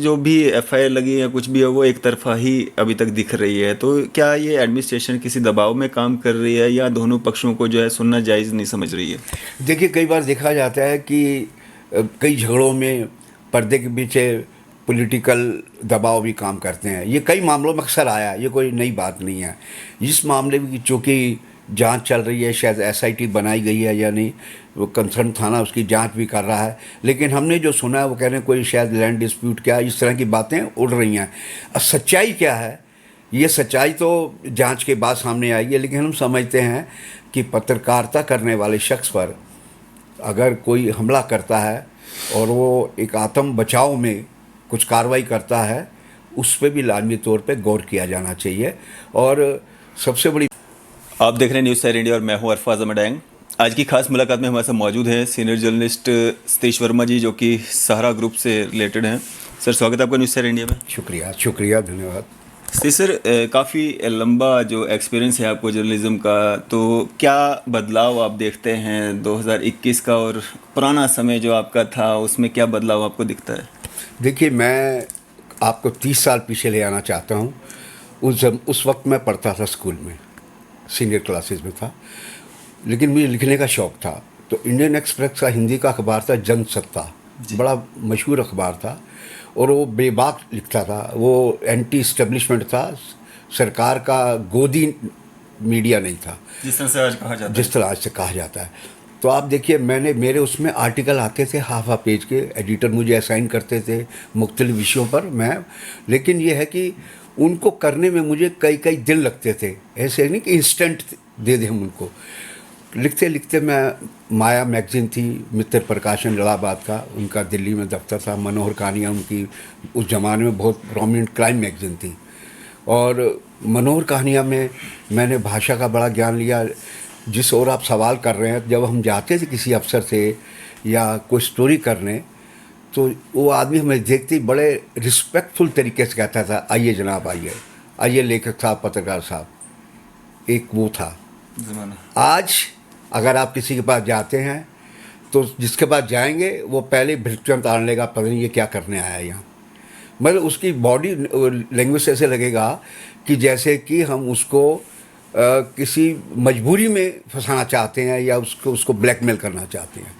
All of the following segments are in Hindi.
जो भी एफआईआर लगी या कुछ भी है वो एक तरफा ही अभी तक दिख रही है, तो क्या ये एडमिनिस्ट्रेशन किसी दबाव में काम कर रही है या दोनों पक्षों को जो है सुनना जायज़ नहीं समझ रही है? देखिए, कई बार देखा जाता है कि कई झगड़ों में पर्दे के पीछे पॉलिटिकल दबाव भी काम करते हैं। ये कई मामलों में अक्सर आया है, ये कोई नई बात नहीं है। इस मामले की चूँकि जांच चल रही है, शायद एसआईटी बनाई गई है या नहीं, वो कंसर्न थाना उसकी जांच भी कर रहा है, लेकिन हमने जो सुना है वो कह रहे हैं कोई शायद लैंड डिस्प्यूट, क्या इस तरह की बातें उड़ रही हैं। अब सच्चाई क्या है, ये सच्चाई तो जांच के बाद सामने आई है, लेकिन हम समझते हैं कि पत्रकारिता करने वाले शख्स पर अगर कोई हमला करता है और वो एक आत्म बचाव में कुछ कार्रवाई करता है, उस पर भी लाजमी तौर पे गौर किया जाना चाहिए। और सबसे बड़ी, आप देख रहे हैं न्यूज़ सैर इंडिया और मैं हूं अरफाज अमडैंग। आज की खास मुलाकात में हमारे साथ मौजूद हैं सीनियर जर्नलिस्ट सतीश वर्मा जी, जो कि सहारा ग्रुप से रिलेटेड हैं। सर, स्वागत है आपका न्यूज़ सैर इंडिया में। शुक्रिया शुक्रिया, धन्यवाद। सतीश सर, काफ़ी लंबा जो एक्सपीरियंस है आपको जर्नलिज्म का, तो क्या बदलाव आप देखते हैं 2021 का और पुराना समय जो आपका था उसमें क्या बदलाव आपको दिखता है? देखिए, मैं आपको 30 साल पीछे ले आना चाहता हूँ। उस वक्त मैं पढ़ता था स्कूल में, सीनियर क्लासेस में था, लेकिन मुझे लिखने का शौक़ था। तो इंडियन एक्सप्रेस का हिंदी का अखबार था जनसत्ता, बड़ा मशहूर अखबार था और वो बेबाक लिखता था। वो एंटी इस्टेब्लिशमेंट था, सरकार का गोदी मीडिया नहीं था, जिस तरह से आज कहा जाता है। जिस तरह आज से कहा जाता है। तो आप देखिए, मेरे उसमें आर्टिकल आते थे हाफ पेज के, एडिटर मुझे असाइन करते थे मुख्तलिफ विषयों पर। लेकिन ये है कि उनको करने में मुझे कई कई दिन लगते थे, ऐसे नहीं कि इंस्टेंट दे दें हम उनको। लिखते लिखते मैं, माया मैगज़ीन थी, मित्र प्रकाशन इलाहाबाद का, उनका दिल्ली में दफ्तर था। मनोहर कहानियाँ उनकी उस ज़माने में बहुत प्रोमिनेंट क्राइम मैगज़ीन थी। और मनोहर कहानियाँ में मैंने भाषा का बड़ा ज्ञान लिया। जिस ओर आप सवाल कर रहे हैं, जब हम जाते थे किसी अफसर से या कोई स्टोरी करने, तो वो आदमी हमें देखते ही बड़े रिस्पेक्टफुल तरीके से कहता था, आइए जनाब, आइए आइए लेखक साहब, पत्रकार साहब। एक वो था ज़माना। आज अगर आप किसी के पास जाते हैं तो जिसके पास जाएंगे वो पहले भृत्यंत तान लेगा, पता नहीं ये क्या करने आया है यहाँ। मतलब उसकी बॉडी लैंग्वेज ऐसे लगेगा कि जैसे कि हम उसको किसी मजबूरी में फंसाना चाहते हैं या उसको ब्लैकमेल करना चाहते हैं,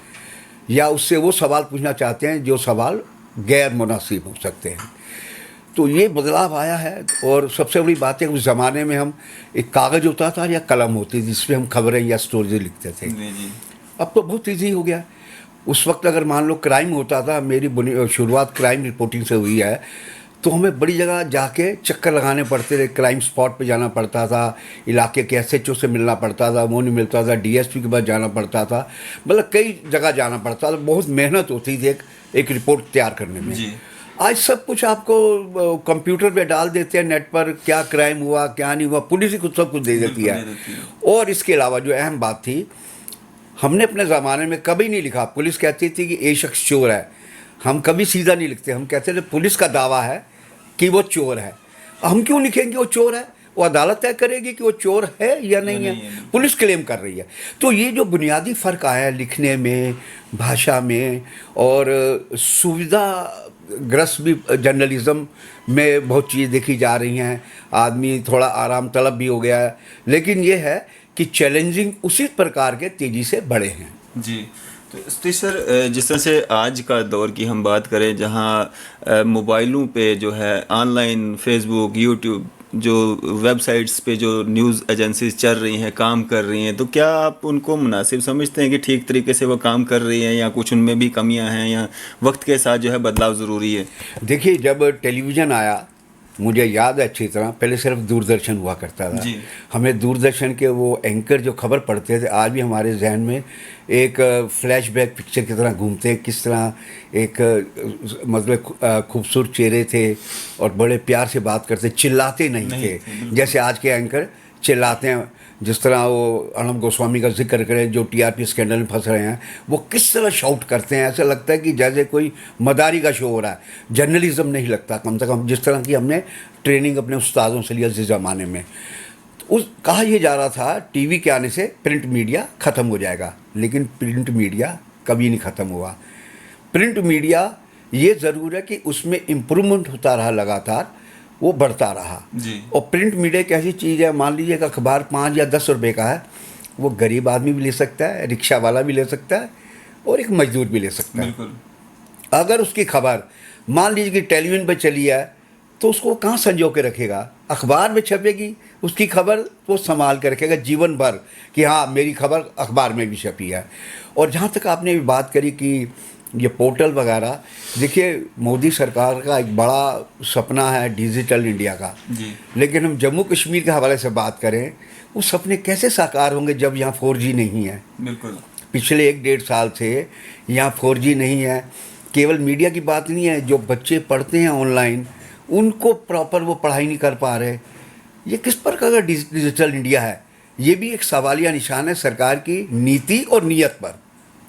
या उससे वो सवाल पूछना चाहते हैं जो सवाल गैर मुनासिब हो सकते हैं। तो ये बदलाव आया है। और सबसे बड़ी बात है, उस ज़माने में हम एक कागज़ होता था या कलम होती थी जिस पर हम खबरें या स्टोरीज लिखते थे। जी। अब तो बहुत ईजी हो गया। उस वक्त अगर मान लो क्राइम होता था, मेरी शुरुआत क्राइम रिपोर्टिंग से हुई है, तो हमें बड़ी जगह जाके चक्कर लगाने पड़ते थे, क्राइम स्पॉट पे जाना पड़ता था, इलाके के एसएचओ से मिलना पड़ता था, वो नहीं मिलता था, डीएसपी के पास जाना पड़ता था, मतलब कई जगह जाना पड़ता था। बहुत मेहनत होती थी एक रिपोर्ट तैयार करने में। जी। आज सब कुछ आपको कंप्यूटर पे डाल देते हैं, नेट पर क्या क्राइम हुआ क्या नहीं हुआ, पुलिस ही कुछ सब कुछ दे देती है। और इसके अलावा जो अहम बात थी, हमने अपने ज़माने में कभी नहीं लिखा, पुलिस कहती थी कि ये शख्स चोर है, हम कभी सीधा नहीं लिखते, हम कहते थे पुलिस का दावा है कि वो चोर है। हम क्यों लिखेंगे वो चोर है? वो अदालत तय करेगी कि वो चोर है या नहीं है। पुलिस क्लेम कर रही है। तो ये जो बुनियादी फ़र्क आया है लिखने में, भाषा में, और सुविधा ग्रस्त भी जर्नलिज्म में बहुत चीज़ देखी जा रही हैं। आदमी थोड़ा आराम तलब भी हो गया है, लेकिन ये है कि चैलेंजिंग उसी प्रकार के तेज़ी से बढ़े हैं। जी। तो सतीश सर, जिस तरह से आज का दौर की हम बात करें, जहां मोबाइलों पे जो है ऑनलाइन फेसबुक, यूट्यूब, जो वेबसाइट्स पे जो न्यूज़ एजेंसीज चल रही हैं, काम कर रही हैं, तो क्या आप उनको मुनासिब समझते हैं कि ठीक तरीके से वो काम कर रही हैं, या कुछ उनमें भी कमियां हैं, या वक्त के साथ जो है बदलाव ज़रूरी है? देखिए, जब टेलीविज़न आया, मुझे याद है अच्छी तरह, पहले सिर्फ दूरदर्शन हुआ करता था। जी। हमें दूरदर्शन के वो एंकर जो खबर पढ़ते थे, आज भी हमारे जहन में एक फ्लैशबैक पिक्चर की तरह घूमते हैं। किस तरह एक मतलब खूबसूरत चेहरे थे और बड़े प्यार से बात करते, चिल्लाते नहीं थे जैसे आज के एंकर चिल्लाते हैं। जिस तरह वो अर्णब गोस्वामी का जिक्र करें जो टीआरपी स्कैंडल में फंस रहे हैं, वो किस तरह शाउट करते हैं, ऐसा लगता है कि जैसे कोई मदारी का शो हो रहा है। जर्नलिज्म नहीं लगता, कम से कम जिस तरह की हमने ट्रेनिंग अपने उस्तादों से लिया जिस ज़माने में। तो कहा यह जा रहा था टीवी के आने से प्रिंट मीडिया ख़त्म हो जाएगा, लेकिन प्रिंट मीडिया कभी नहीं ख़त्म हुआ। प्रिंट मीडिया ये ज़रूर है कि उसमें इम्प्रूवमेंट होता रहा लगातार, वो बढ़ता रहा। जी। और प्रिंट मीडिया एक ऐसी चीज़ है, मान लीजिए कि अखबार 5 या 10 रुपए का है, वो गरीब आदमी भी ले सकता है, रिक्शा वाला भी ले सकता है और एक मजदूर भी ले सकता है। बिल्कुल। अगर उसकी खबर मान लीजिए कि टेलीविज़न पर चली है तो उसको कहाँ संजो के रखेगा? अखबार में छपेगी, उसकी खबर वो संभाल के रखेगा जीवन भर कि हाँ मेरी खबर अखबार में भी छपी है। और जहाँ तक आपने बात करी कि ये पोर्टल वगैरह, देखिए मोदी सरकार का एक बड़ा सपना है डिजिटल इंडिया का। जी। लेकिन हम जम्मू कश्मीर के हवाले से बात करें, वो सपने कैसे साकार होंगे जब यहाँ 4G नहीं है? बिल्कुल। पिछले 1-1.5 साल से यहाँ 4G नहीं है। केवल मीडिया की बात नहीं है, जो बच्चे पढ़ते हैं ऑनलाइन उनको प्रॉपर वो पढ़ाई नहीं कर पा रहे। ये किस प्रकार का डिजिटल इंडिया है? ये भी एक सवालिया निशान है सरकार की नीति और नीयत पर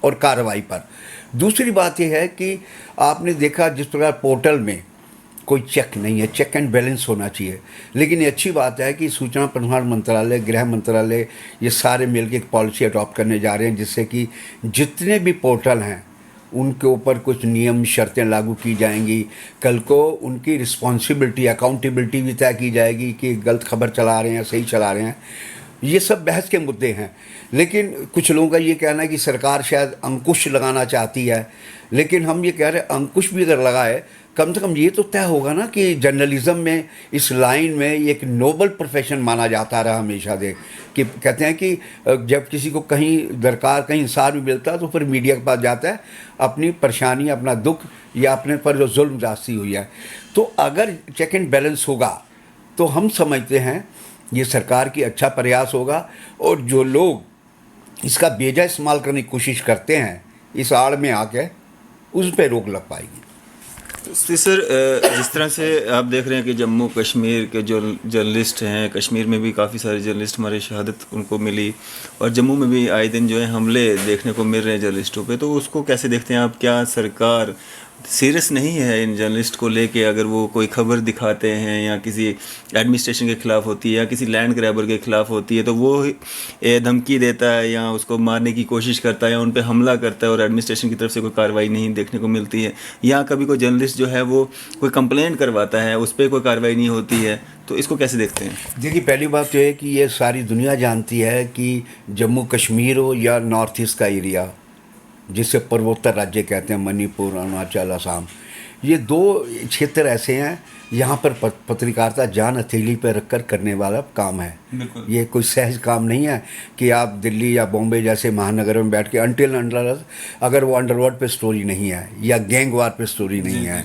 और कार्रवाई पर। दूसरी बात यह है कि आपने देखा जिस प्रकार पोर्टल में कोई चेक नहीं है, चेक एंड बैलेंस होना चाहिए। लेकिन ये अच्छी बात है कि सूचना प्रसारण मंत्रालय, गृह मंत्रालय, ये सारे मिलकर एक पॉलिसी अडॉप्ट करने जा रहे हैं जिससे कि जितने भी पोर्टल हैं उनके ऊपर कुछ नियम शर्तें लागू की जाएंगी। कल को उनकी रिस्पॉन्सिबिलिटी, अकाउंटेबिलिटी भी तय की जाएगी कि गलत खबर चला रहे हैं, सही चला रहे हैं। ये सब बहस के मुद्दे हैं। लेकिन कुछ लोगों का ये कहना है कि सरकार शायद अंकुश लगाना चाहती है, लेकिन हम ये कह रहे हैं अंकुश भी अगर लगाए, कम से कम ये तो तय होगा ना कि जर्नलिज्म में, इस लाइन में एक नोबल प्रोफेशन माना जाता रहा हमेशा से। कि कहते हैं कि जब किसी को कहीं दरकार, कहीं इंसाफ भी मिलता है तो फिर मीडिया के पास जाता है अपनी परेशानी, अपना दुख या अपने पर जो जुल्म जास्ती हुई है। तो अगर चेक एंड बैलेंस होगा तो हम समझते हैं ये सरकार की अच्छा प्रयास होगा। और जो लोग इसका बेजा इस्तेमाल करने की कोशिश करते हैं इस आड़ में आके, उस पर रोक लग पाएगी। तो सर, जिस तरह से आप देख रहे हैं कि जम्मू कश्मीर के जो जर्नलिस्ट हैं, कश्मीर में भी काफ़ी सारे जर्नलिस्ट हमारे शहादत उनको मिली और जम्मू में भी आए दिन जो है हमले देखने को मिल रहे हैं जर्नलिस्टों पे, तो उसको कैसे देखते हैं आप? क्या सरकार सीरियस नहीं है इन जर्नलिस्ट को लेके? अगर वो कोई खबर दिखाते हैं या किसी एडमिनिस्ट्रेशन के ख़िलाफ़ होती है या किसी लैंड ग्रैबर के ख़िलाफ़ होती है तो वो धमकी देता है या उसको मारने की कोशिश करता है या उन पर हमला करता है और एडमिनिस्ट्रेशन की तरफ से कोई कार्रवाई नहीं देखने को मिलती है, या कभी कोई जर्नलिस्ट जो है वो कोई कंप्लेंट करवाता है उस पर कोई कार्रवाई नहीं होती है, तो इसको कैसे देखते हैं? देखिए, पहली बात तो ये है कि ये सारी दुनिया जानती है कि जम्मू कश्मीर हो या नॉर्थ ईस्ट का एरिया जिसे पूर्वोत्तर राज्य कहते हैं, मणिपुर, अरुणाचल, असम, ये 2 क्षेत्र ऐसे हैं यहाँ पर पत्रकारिता जान हथेली पर रखकर करने वाला काम है। ये कोई सहज काम नहीं है कि आप दिल्ली या बॉम्बे जैसे महानगर में बैठ के अगर वो अंडरवर्ल्ड पे स्टोरी नहीं है या गैंग वार पे स्टोरी नहीं है।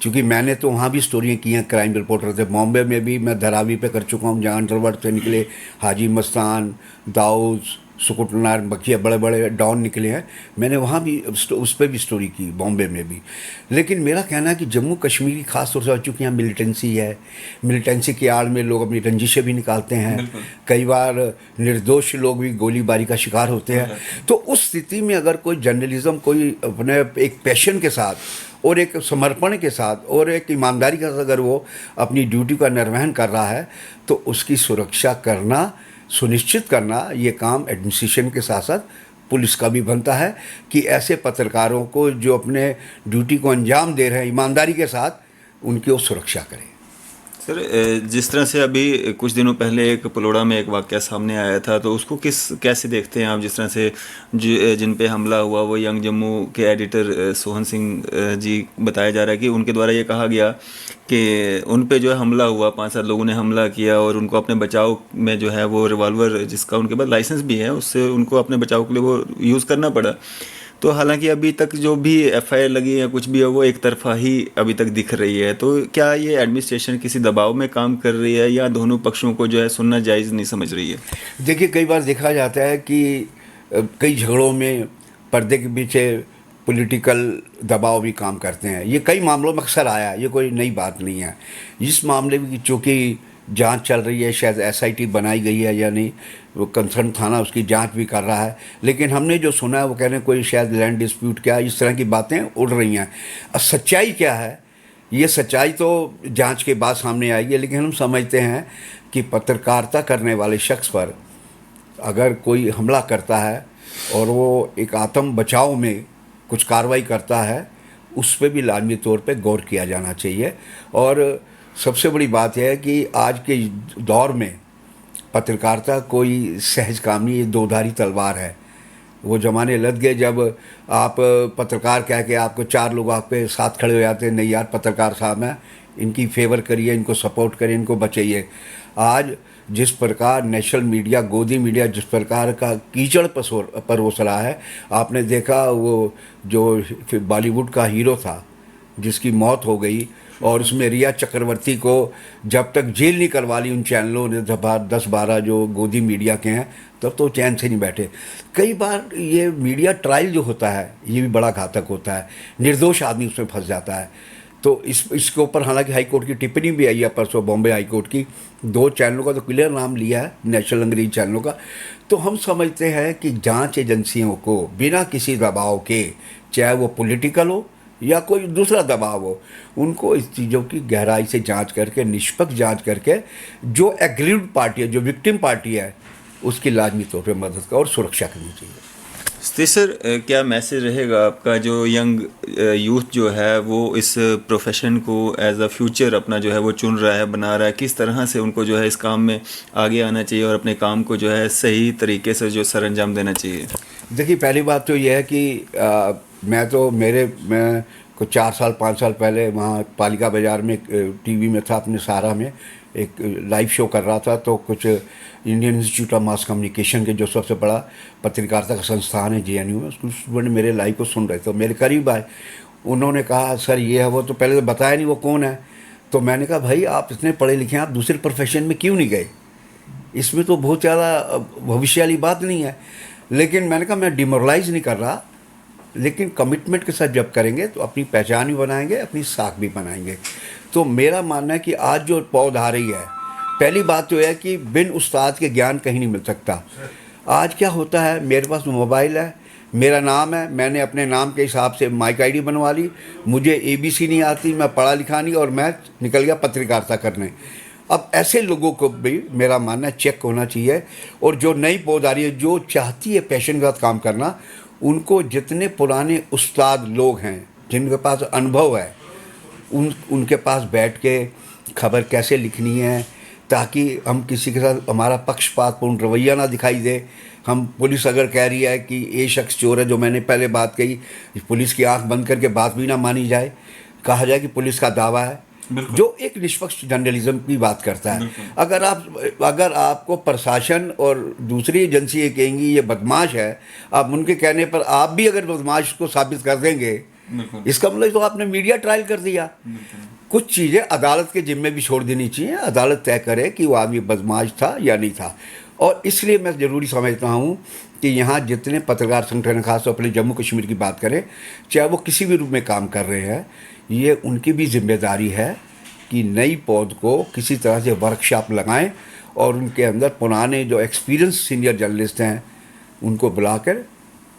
क्योंकि मैंने तो वहाँ भी स्टोरियाँ की हैं, क्राइम रिपोर्टर थे। बॉम्बे में भी मैं धारावी पे कर चुका हूँ जहाँ अंडरवर्ल्ड से निकले हाजी मस्तान, दाऊद, सुकुटनार, बखिया, बड़े बड़े डॉन निकले हैं। मैंने वहाँ भी उस पर भी स्टोरी की, बॉम्बे में भी। लेकिन मेरा कहना है कि जम्मू कश्मीर की खास तौर से, चूँकि यहाँ मिलिटेंसी है, मिलिटेंसी की आड़ में लोग अपनी रंजिशें भी निकालते हैं, कई बार निर्दोष लोग भी गोलीबारी का शिकार होते हैं। तो उस स्थिति में अगर कोई जर्नलिज्म, कोई अपने एक पैशन के साथ और एक समर्पण के साथ और एक ईमानदारी के साथ अगर वो अपनी ड्यूटी का निर्वहन कर रहा है तो उसकी सुरक्षा करना, सुनिश्चित करना, ये काम एडमिनिस्ट्रेशन के साथ साथ पुलिस का भी बनता है कि ऐसे पत्रकारों को जो अपने ड्यूटी को अंजाम दे रहे हैं ईमानदारी के साथ, उनकी वो सुरक्षा करें। सर, जिस तरह से अभी कुछ दिनों पहले एक पलोड़ा में एक वाक़या सामने आया था, तो उसको कैसे देखते हैं आप? जिस तरह से जिन पे हमला हुआ वो यंग जम्मू के एडिटर सोहन सिंह जी बताया जा रहा है कि उनके द्वारा ये कहा गया कि उन पे जो है हमला हुआ, 5-7 लोगों ने हमला किया और उनको अपने बचाव में जो है वो रिवॉल्वर, जिसका उनके पास लाइसेंस भी है, उससे उनको अपने बचाव के लिए वो यूज़ करना पड़ा। तो हालांकि अभी तक जो भी एफआईआर लगी है कुछ भी है वो एक तरफा ही अभी तक दिख रही है। तो क्या ये एडमिनिस्ट्रेशन किसी दबाव में काम कर रही है या दोनों पक्षों को जो है सुनना जायज़ नहीं समझ रही है? देखिए, कई बार देखा जाता है कि कई झगड़ों में पर्दे के पीछे पॉलिटिकल दबाव भी काम करते हैं। ये कई मामलों में अक्सर आया है, ये कोई नई बात नहीं है। इस मामले की चूँकि जांच चल रही है, शायद एसआईटी बनाई गई है या नहीं, वो कंसर्न थाना उसकी जांच भी कर रहा है। लेकिन हमने जो सुना है वो कह रहे हैं कोई शायद लैंड डिस्प्यूट, क्या इस तरह की बातें उड़ रही हैं। अब सच्चाई क्या है, ये सच्चाई तो जांच के बाद सामने आएगी। लेकिन हम समझते हैं कि पत्रकारिता करने वाले शख्स पर अगर कोई हमला करता है और वो एक आत्म बचाव में कुछ कार्रवाई करता है, उस पर भी लाजमी तौर पे गौर किया जाना चाहिए। और सबसे बड़ी बात यह है कि आज के दौर में पत्रकारिता कोई सहज काम नहीं, ये दोधारी तलवार है। वो ज़माने लग गए जब आप पत्रकार कह के आपको 4 लोग आपके साथ खड़े हो जाते हैं, नहीं यार पत्रकार साहब हैं, इनकी फेवर करिए, इनको सपोर्ट करिए, इनको बचाइए। आज जिस प्रकार नेशनल मीडिया, गोदी मीडिया जिस प्रकार का कीचड़ परोस रहा है, आपने देखा वो जो बॉलीवुड का हीरो था जिसकी मौत हो गई, और उसमें रिया चक्रवर्ती को जब तक जेल नहीं करवा ली उन चैनलों ने, 10-12 जो गोदी मीडिया के हैं, तब तो चैन से नहीं बैठे। कई बार ये मीडिया ट्रायल जो होता है ये भी बड़ा घातक होता है, निर्दोष आदमी उसमें फंस जाता है। तो इसके ऊपर हालांकि हाई कोर्ट की टिप्पणी भी आई है परसों, बॉम्बे हाई कोर्ट की, 2 चैनलों का तो क्लियर नाम लिया है, नेशनल अंग्रेजी चैनलों का। तो हम समझते हैं कि जांच एजेंसियों को बिना किसी दबाव के, चाहे वो पॉलिटिकल हो या कोई दूसरा दबाव हो, उनको इस चीज़ों की गहराई से जांच करके, निष्पक्ष जांच करके, जो एग्रीव्ड पार्टी है, जो विक्टिम पार्टी है, उसकी लाजमी तौर पर मदद का और सुरक्षा करनी चाहिए। सतीश सर, क्या मैसेज रहेगा आपका जो यंग यूथ जो है वो इस प्रोफेशन को एज अ फ्यूचर अपना जो है वो चुन रहा है, बना रहा है, किस तरह से उनको जो है इस काम में आगे आना चाहिए और अपने काम को जो है सही तरीके से जो सर अंजाम देना चाहिए? देखिए, पहली बात तो यह है कि मैं कुछ 4 साल 5 साल पहले वहाँ पालिका बाज़ार में टीवी में था, अपने सहारा में एक लाइव शो कर रहा था। तो कुछ Indian institute of mass communication के जो सबसे बड़ा पत्रकारिता का संस्थान है JNU में, उसको स्टूडेंट मेरे लाइव को सुन रहे थे, तो मेरे करीब आए, उन्होंने कहा सर ये है वो, तो पहले तो बताया नहीं वो कौन है। तो मैंने कहा भाई आप इतने पढ़े लिखे हैं, आप दूसरे प्रोफेशन में क्यों नहीं गए? इसमें तो बहुत ज़्यादा भविष्य वाली बात नहीं है। लेकिन मैंने कहा मैं डिमोरलाइज नहीं कर रहा, लेकिन कमिटमेंट के साथ जब करेंगे तो अपनी पहचान भी बनाएंगे, अपनी साख भी बनाएंगे। तो मेरा मानना है कि आज जो पौध आ रही है, पहली बात तो यह है कि बिन उस्ताद के ज्ञान कहीं नहीं मिल सकता। आज क्या होता है, मेरे पास मोबाइल है, मेरा नाम है, मैंने अपने नाम के हिसाब से माइक ID बनवा ली, मुझे ABC नहीं आती, मैं पढ़ा लिखा नहीं, और मैं निकल गया पत्रकारिता करने। अब ऐसे लोगों को भी मेरा मानना है चेक होना चाहिए, और जो नई पौध आ रही है, जो चाहती है पैशन के साथ काम करना, उनको जितने पुराने उस्ताद लोग हैं जिनके पास अनुभव है, उनके पास बैठ के खबर कैसे लिखनी है, ताकि हम किसी के साथ हमारा पक्षपातपूर्ण रवैया ना दिखाई दे। हम पुलिस अगर कह रही है कि ये शख्स चोर है, जो मैंने पहले बात कही, पुलिस की आंख बंद करके बात भी ना मानी जाए, कहा जाए कि पुलिस का दावा है, जो एक निष्पक्ष जर्नलिज्म की बात करता है। अगर आपको प्रशासन और दूसरी एजेंसी कहेंगी ये बदमाश है, आप उनके कहने पर आप भी अगर बदमाश को साबित कर देंगे, इसका मतलब तो आपने मीडिया ट्रायल कर दिया। कुछ चीज़ें अदालत के जिम्मे भी छोड़ देनी चाहिए, अदालत तय करे कि वो आदमी बदमाश था या नहीं था। और इसलिए मैं ज़रूरी समझता हूँ कि यहाँ जितने पत्रकार संगठन, खासतौर पर जम्मू कश्मीर की बात करें, चाहे वो किसी भी रूप में काम कर रहे हैं, ये उनकी भी जिम्मेदारी है कि नई पौध को किसी तरह से वर्कशॉप लगाएं, और उनके अंदर पुराने जो एक्सपीरियंस सीनियर जर्नलिस्ट हैं उनको बुलाकर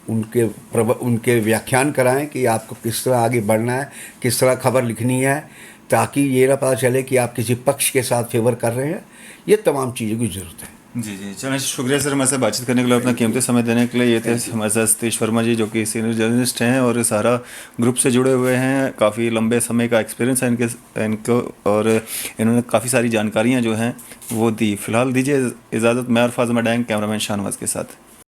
उनके व्याख्यान कराएं कि आपको किस तरह आगे बढ़ना है, किस तरह खबर लिखनी है, ताकि ये ना पता चले कि आप किसी पक्ष के साथ फेवर कर रहे हैं। ये तमाम चीज़ों की ज़रूरत है। जी, चलिए शुक्रिया सर हमारे साथ बातचीत करने के लिए, अपना कीमती समय देने के लिए। ये थे हमारे साथ सतीश वर्मा जी, जो कि सीनियर जर्नलिस्ट हैं और सहारा ग्रुप से जुड़े हुए हैं। काफ़ी लंबे समय का एक्सपीरियंस है इनको, और इन्होंने काफ़ी सारी जानकारियाँ जो हैं वो दी। फिलहाल दीजिए इजाज़त, मैं और फाज़िमा डैंग, कैमरामैन शाहनवाज के साथ।